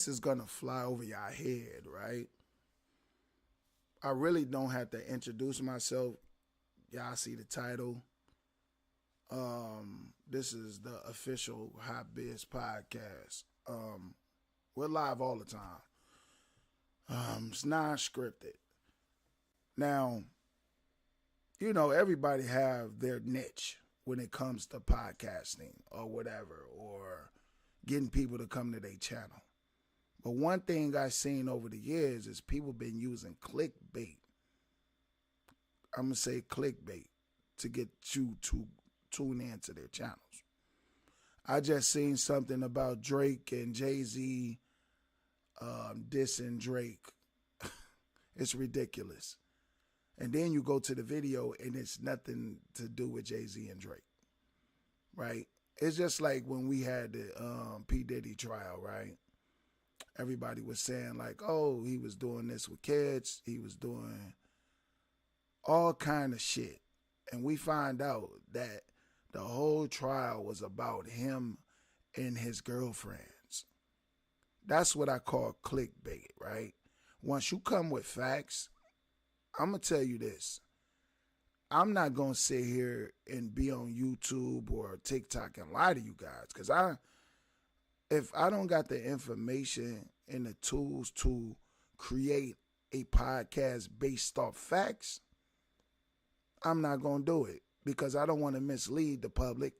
This is gonna fly over your head, right? I really don't have to introduce myself. Y'all see the title. This is the official Rbee Podcast. We're live all the time. It's non-scripted. Now, everybody have their niche when it comes to podcasting or whatever, or getting people to come to their channel. But one thing I've seen over the years is people been using clickbait. I'm going to say clickbait to get you to tune into their channels. I just seen something about Drake and Jay-Z dissing Drake. It's ridiculous. And then you go to the video and it's nothing to do with Jay-Z and Drake, right? It's just like when we had the P. Diddy trial, right? Everybody was saying like, oh, he was doing this with kids. He was doing all kind of shit. And we find out that the whole trial was about him and his girlfriends. That's what I call clickbait, right? Once you come with facts, I'm going to tell you this. I'm not going to sit here and be on YouTube or TikTok and lie to you guys. Because if I don't got the information and the tools to create a podcast based off facts, I'm not going to do it because I don't want to mislead the public.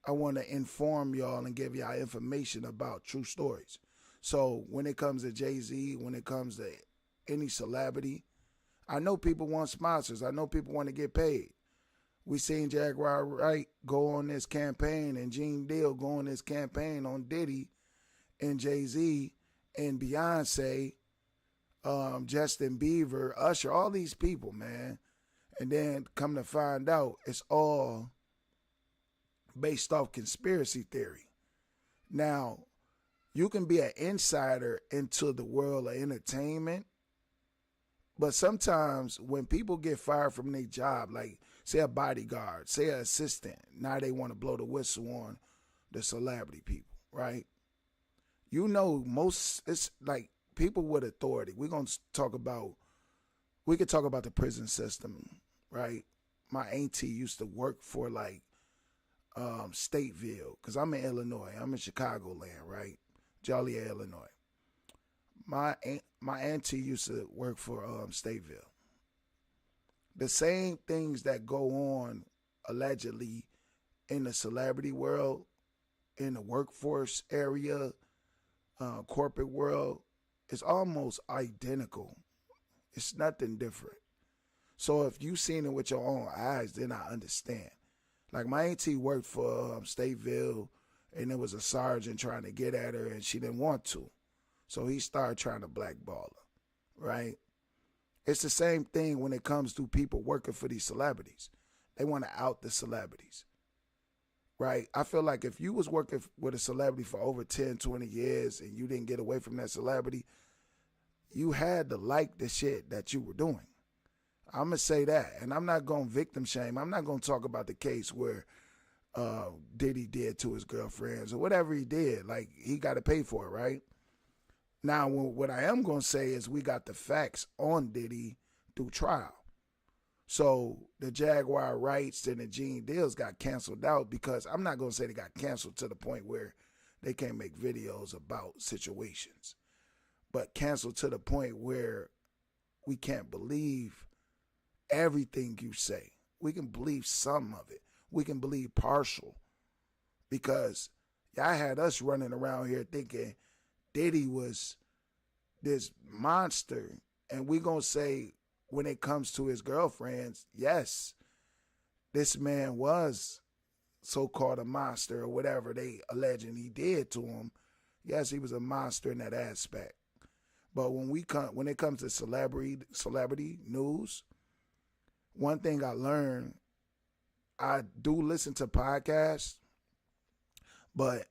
I want to inform y'all and give y'all information about true stories. So when it comes to Jay-Z, when it comes to any celebrity, I know people want sponsors. I know people want to get paid. We seen Jaguar Wright go on this campaign and Gene Deal go on this campaign on Diddy and Jay-Z and Beyonce, Justin Bieber, Usher, all these people, man. And then come to find out it's all based off conspiracy theory. Now, you can be an insider into the world of entertainment, but sometimes when people get fired from their job, like say a bodyguard, say an assistant, now they want to blow the whistle on the celebrity people, right? It's like people with authority. We could talk about the prison system, right? My auntie used to work for like Stateville, because I'm in Illinois. I'm in Chicagoland, right? Joliet, Illinois. My auntie used to work for Stateville. The same things that go on allegedly in the celebrity world, in the workforce area, corporate world, is almost identical. It's nothing different. So if you seen it with your own eyes, then I understand. Like my auntie worked for Stateville, and there was a sergeant trying to get at her, and she didn't want to. So he started trying to blackball her, right? It's the same thing when it comes to people working for these celebrities. They want to out the celebrities, right? I feel like if you was working with a celebrity for over 10, 20 years and you didn't get away from that celebrity, you had to like the shit that you were doing. I'm going to say that. And I'm not going to victim shame. I'm not going to talk about the case where Diddy did to his girlfriends or whatever he did. Like, he got to pay for it, right? Now, what I am going to say is we got the facts on Diddy through trial. So the Jaguar rights and the Gene deals got canceled out because I'm not going to say they got canceled to the point where they can't make videos about situations, but canceled to the point where we can't believe everything you say. We can believe some of it. We can believe partial because y'all had us running around here thinking Diddy was this monster. And we going to say when it comes to his girlfriends, yes, this man was so-called a monster or whatever they alleging he did to him. Yes, he was a monster in that aspect. But when it comes to celebrity news, one thing I learned, I do listen to podcasts, but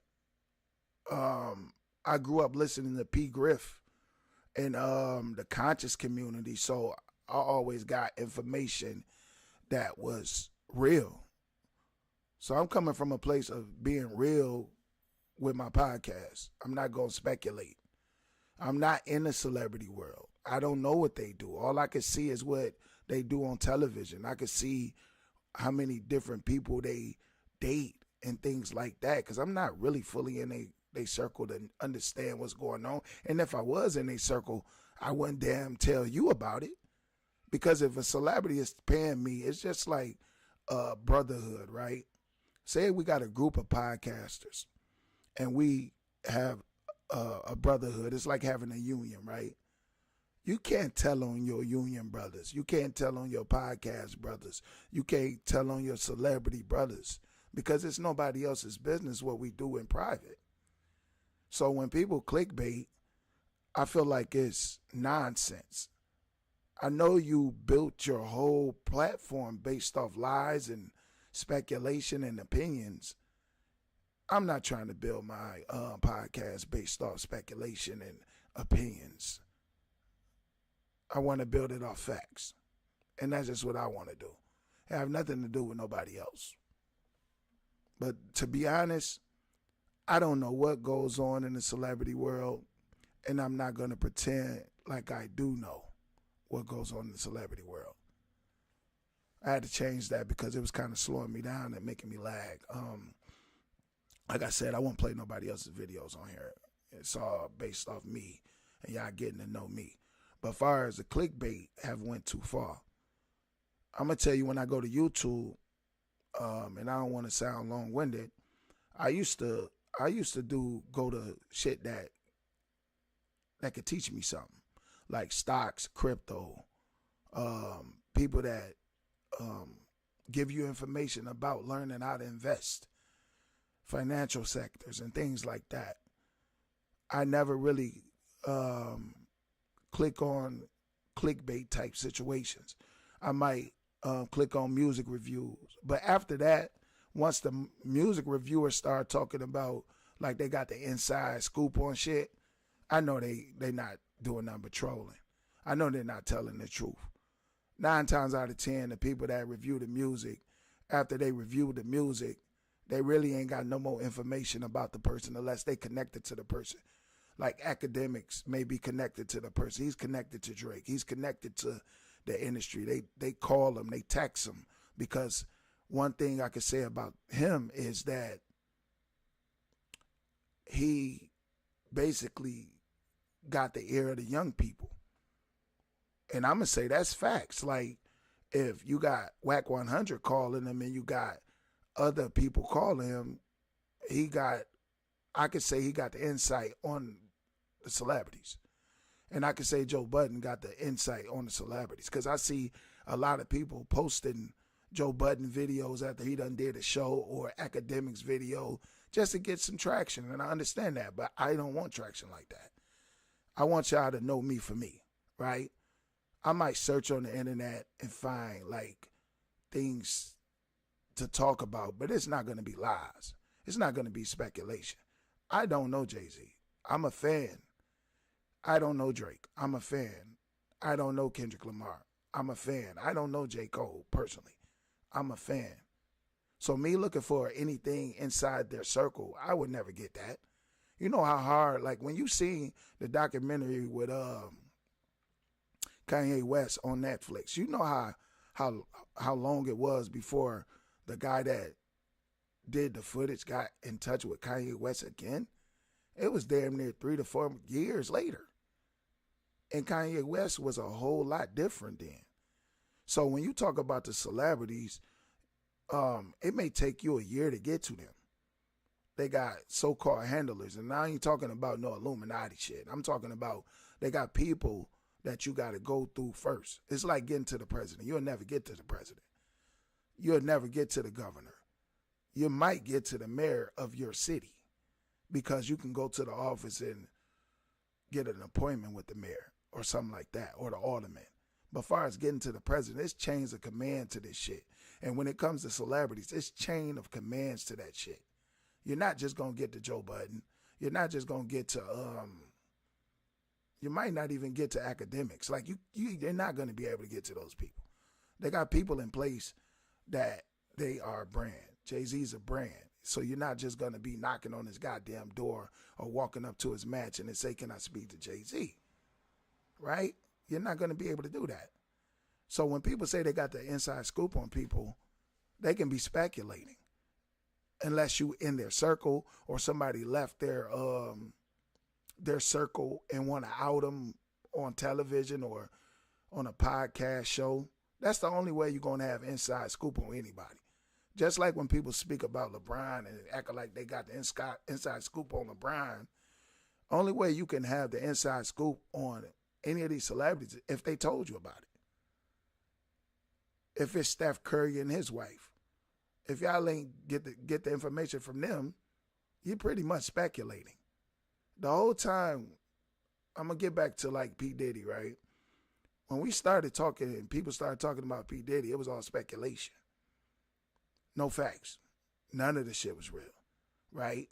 I grew up listening to P. Griff and the conscious community, so I always got information that was real. So I'm coming from a place of being real with my podcast. I'm not going to speculate. I'm not in the celebrity world. I don't know what they do. All I can see is what they do on television. I can see how many different people they date and things like that, because I'm not really fully in they circle to understand what's going on. And if I was in a circle, I wouldn't damn tell you about it. Because if a celebrity is paying me, it's just like brotherhood, right? Say we got a group of podcasters and we have a brotherhood. It's like having a union, right? You can't tell on your union brothers. You can't tell on your podcast brothers. You can't tell on your celebrity brothers, because it's nobody else's business what we do in private. So when people clickbait, I feel like it's nonsense. I know you built your whole platform based off lies and speculation and opinions. I'm not trying to build my podcast based off speculation and opinions. I want to build it off facts. And that's just what I want to do. It have nothing to do with nobody else. But to be honest, I don't know what goes on in the celebrity world, and I'm not going to pretend like I do know what goes on in the celebrity world. I had to change that because it was kind of slowing me down and making me lag. Like I said, I won't play nobody else's videos on here. It's all based off me and y'all getting to know me. But as far as the clickbait have went too far, I'm going to tell you, when I go to YouTube, and I don't want to sound long-winded, I used to go to shit that could teach me something, like stocks, crypto, people that give you information about learning how to invest, financial sectors and things like that. I never really click on clickbait type situations. I might click on music reviews, but after that, once the music reviewers start talking about like they got the inside scoop on shit, I know they not doing nothing but trolling. I know they're not telling the truth. 9 times out of 10, the people that review the music, after they review the music, they really ain't got no more information about the person unless they connected to the person. Like academics may be connected to the person. He's connected to Drake. He's connected to the industry. They call him, they text him, because one thing I could say about him is that he basically got the ear of the young people. And I'm going to say that's facts. Like, if you got Whack 100 calling him and you got other people calling him, I could say he got the insight on the celebrities. And I could say Joe Budden got the insight on the celebrities, because I see a lot of people posting Joe Budden videos after he done did a show, or academics video, just to get some traction. And I understand that, but I don't want traction like that. I want y'all to know me for me, right? I might search on the internet and find like things to talk about, but it's not going to be lies. It's not going to be speculation. I don't know Jay-Z. I'm a fan. I don't know Drake. I'm a fan. I don't know Kendrick Lamar. I'm a fan. I don't know J. Cole personally. I'm a fan. So me looking for anything inside their circle, I would never get that. You know how hard, like when you see the documentary with Kanye West on Netflix, you know how long it was before the guy that did the footage got in touch with Kanye West again. It was damn near 3 to 4 years later. And Kanye West was a whole lot different then. So when you talk about the celebrities, it may take you a year to get to them. They got so-called handlers. And I ain't talking about no Illuminati shit. I'm talking about they got people that you got to go through first. It's like getting to the president. You'll never get to the president. You'll never get to the governor. You might get to the mayor of your city, because you can go to the office and get an appointment with the mayor or something like that, or the alderman. But as far as getting to the president, it's chains of command to this shit. And when it comes to celebrities, it's chain of commands to that shit. You're not just going to get to Joe Budden. You're not just going to get to, you might not even get to academics. Like, you're not going to be able to get to those people. They got people in place that they are a brand. Jay-Z's a brand. So you're not just going to be knocking on his goddamn door or walking up to his mansion and say, can I speak to Jay-Z? Right? You're not going to be able to do that. So when people say they got the inside scoop on people, they can be speculating. Unless you in their circle or somebody left their circle and want to out them on television or on a podcast show. That's the only way you're going to have inside scoop on anybody. Just like when people speak about LeBron and act like they got the inside scoop on LeBron, only way you can have the inside scoop on any of these celebrities if they told you about it. If it's Steph Curry and his wife, if y'all ain't get the information from them, you're pretty much speculating. The whole time, I'm going to get back to like P. Diddy, right? When we started talking and people started talking about P. Diddy, it was all speculation. No facts. None of the shit was real, right?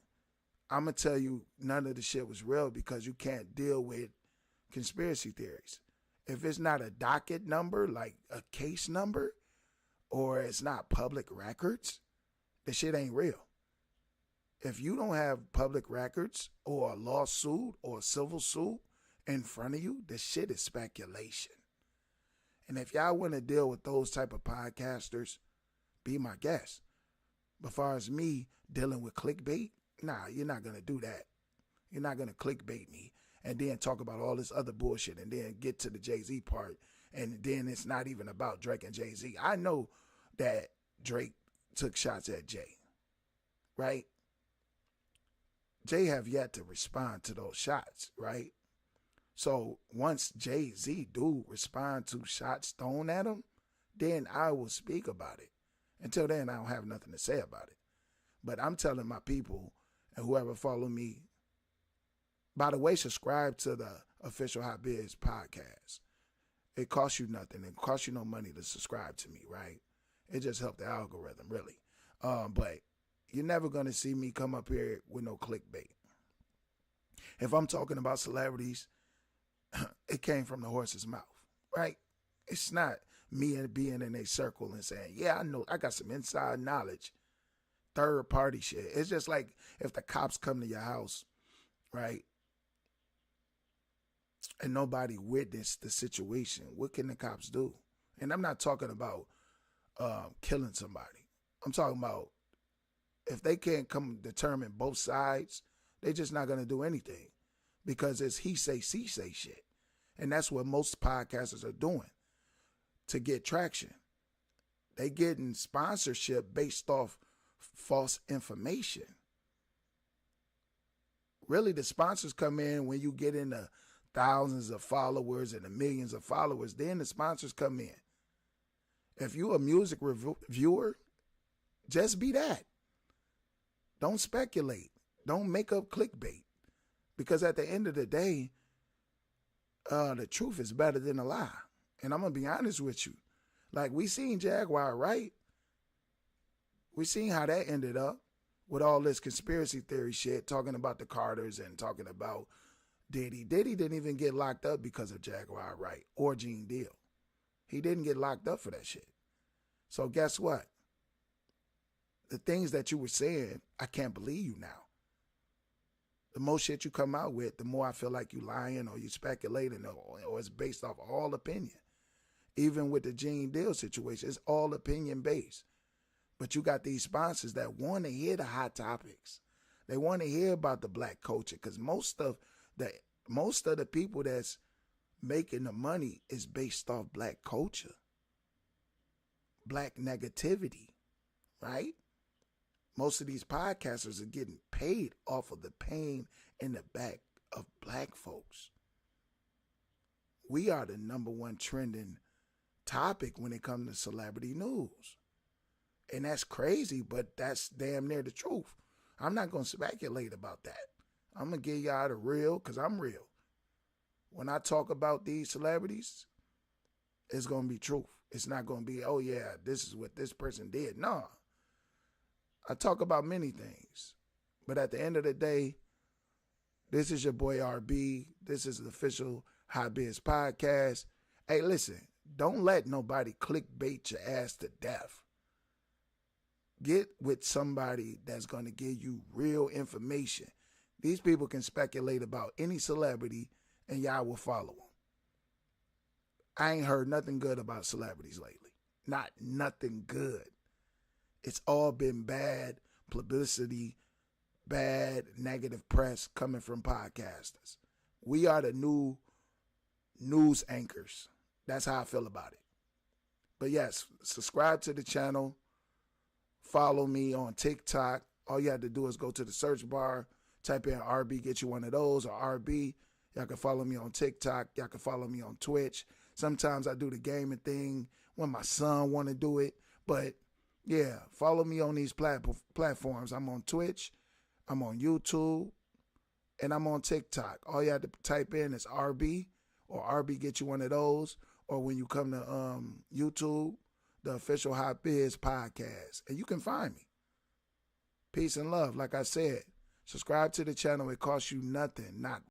I'm going to tell you none of the shit was real because you can't deal with conspiracy theories. If it's not a docket number, like a case number, or it's not public records, the shit ain't real. If you don't have public records or a lawsuit or a civil suit in front of you, the shit is speculation. And if y'all want to deal with those type of podcasters, be my guest. But as far as me dealing with clickbait, nah, you're not going to do that. You're not going to clickbait me and then talk about all this other bullshit and then get to the Jay-Z part and then it's not even about Drake and Jay-Z. I know that Drake took shots at Jay, right? Jay have yet to respond to those shots, right? So once Jay-Z do respond to shots thrown at him, then I will speak about it. Until then, I don't have nothing to say about it. But I'm telling my people and whoever follow me, by the way, subscribe to the official Rbee Podcast. It costs you nothing. It costs you no money to subscribe to me, right? It just helped the algorithm, really. But you're never going to see me come up here with no clickbait. If I'm talking about celebrities, it came from the horse's mouth, right? It's not me being in a circle and saying, yeah, I know, I got some inside knowledge, third party shit. It's just like if the cops come to your house, right? And nobody witnessed the situation, what can the cops do? And I'm not talking about killing somebody. I'm talking about if they can't come determine both sides, they're just not going to do anything because it's he say, she say shit. And that's what most podcasters are doing to get traction. They getting sponsorship based off false information. Really, the sponsors come in when you get into thousands of followers and the millions of followers, then the sponsors come in. If you a music reviewer, just be that. Don't speculate. Don't make up clickbait. Because at the end of the day, the truth is better than a lie. And I'm going to be honest with you. Like, we seen Jaguar, right? We seen how that ended up with all this conspiracy theory shit, talking about the Carters and talking about Diddy. Diddy didn't even get locked up because of Jaguar Wright or Gene Deal. He didn't get locked up for that shit. So guess what? The things that you were saying, I can't believe you now. The more shit you come out with, the more I feel like you lying or you speculating or it's based off all opinion. Even with the Gene Deal situation, it's all opinion based. But you got these sponsors that want to hear the hot topics. They want to hear about the black culture because most of the people that's making the money is based off black culture, black negativity, right? Most of these podcasters are getting paid off of the pain in the back of black folks. We are the number one trending topic when it comes to celebrity news. And that's crazy, but that's damn near the truth. I'm not going to speculate about that. I'm going to give y'all the real because I'm real. When I talk about these celebrities, it's going to be truth. It's not going to be, oh yeah, this is what this person did. No. I talk about many things. But at the end of the day, this is your boy Rbee. This is the official Rbee Podcast. Hey, listen, don't let nobody clickbait your ass to death. Get with somebody that's going to give you real information. These people can speculate about any celebrity and y'all will follow them. I ain't heard nothing good about celebrities lately. Not nothing good. It's all been bad publicity, bad negative press coming from podcasters. We are the new news anchors. That's how I feel about it. But yes, subscribe to the channel. Follow me on TikTok. All you have to do is go to the search bar, type in Rbee, get you one of those, or Rbee. Y'all can follow me on TikTok. Y'all can follow me on Twitch. Sometimes I do the gaming thing when my son want to do it. But yeah, follow me on these platforms. I'm on Twitch, I'm on YouTube, and I'm on TikTok. All you have to type in is Rbee, or Rbee get you one of those. Or when you come to YouTube, the official Rbee Podcast, and you can find me. Peace and love. Like I said, subscribe to the channel. It costs you nothing, not